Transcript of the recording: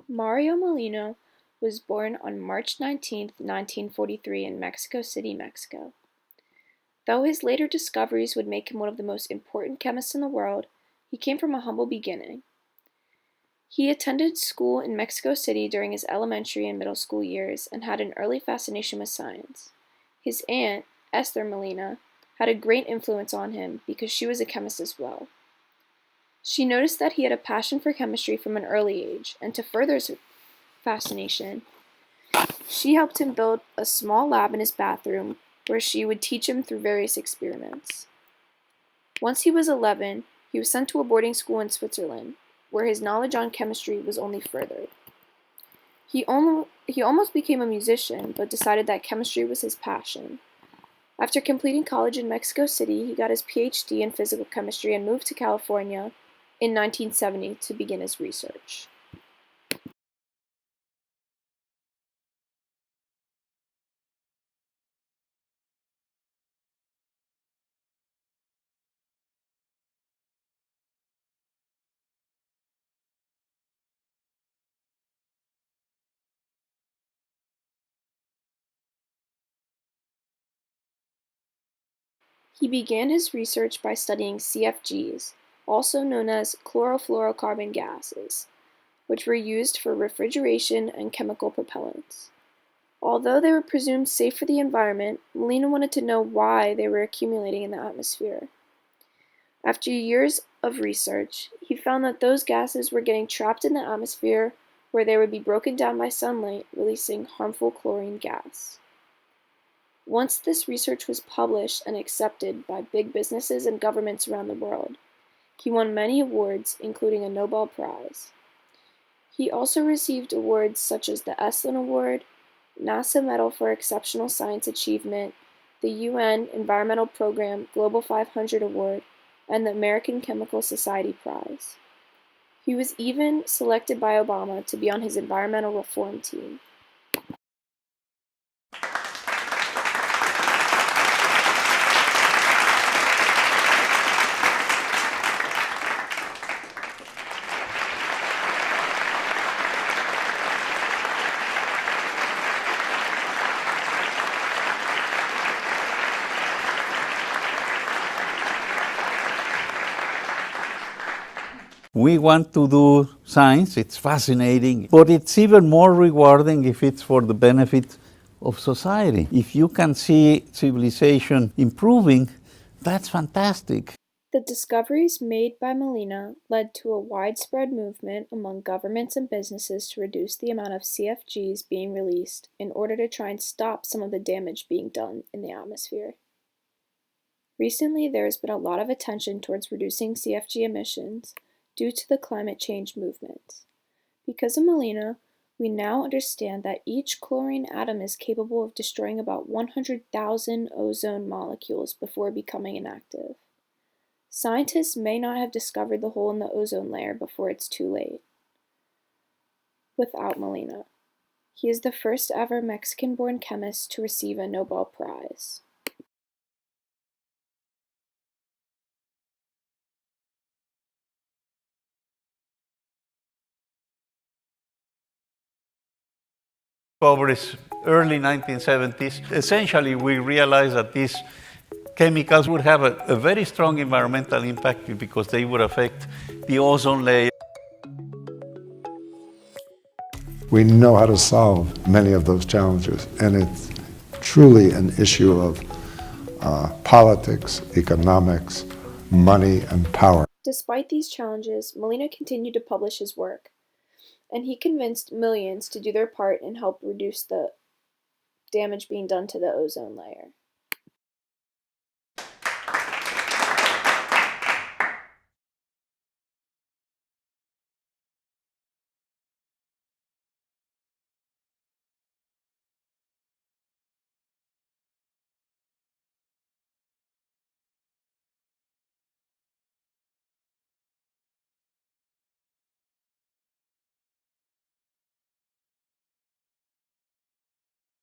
Mario Molina was born on March 19, 1943 in Mexico City, Mexico. Though his later discoveries would make him one of the most important chemists in the world, he came from a humble beginning. He attended school in Mexico City during his elementary and middle school years and had an early fascination with science. His aunt, Esther Molina, had a great influence on him because she was a chemist as well. She noticed that he had a passion for chemistry from an early age, and to further his fascination, she helped him build a small lab in his bathroom where she would teach him through various experiments. Once he was 11, he was sent to a boarding school in Switzerland, where his knowledge on chemistry was only furthered. He almost became a musician, but decided that chemistry was his passion. After completing college in Mexico City, he got his PhD in physical chemistry and moved to California in 1970 to begin his research. He began his research by studying CFGs, also known as chlorofluorocarbon gases, which were used for refrigeration and chemical propellants. Although they were presumed safe for the environment, Molina wanted to know why they were accumulating in the atmosphere. After years of research, he found that those gases were getting trapped in the atmosphere where they would be broken down by sunlight, releasing harmful chlorine gas. Once this research was published and accepted by big businesses and governments around the world, he won many awards, including a Nobel Prize. He also received awards such as the Estlin Award, NASA Medal for Exceptional Science Achievement, the UN Environmental Program Global 500 Award, and the American Chemical Society Prize. He was even selected by Obama to be on his environmental reform team. We want to do science, it's fascinating, but it's even more rewarding if it's for the benefit of society. If you can see civilization improving, that's fantastic. The discoveries made by Molina led to a widespread movement among governments and businesses to reduce the amount of CFGs being released in order to try and stop some of the damage being done in the atmosphere. Recently, there has been a lot of attention towards reducing CFG emissions due to the climate change movement. Because of Molina, we now understand that each chlorine atom is capable of destroying about 100,000 ozone molecules before becoming inactive. Scientists may not have discovered the hole in the ozone layer before it's too late. Without Molina, he is the first ever Mexican-born chemist to receive a Nobel Prize. Discoveries early 1970s. Essentially, we realized that these chemicals would have a very strong environmental impact because they would affect the ozone layer. We know how to solve many of those challenges, and it's truly an issue of politics, economics, money, and power. Despite these challenges, Molina continued to publish his work, and he convinced millions to do their part and help reduce the damage being done to the ozone layer.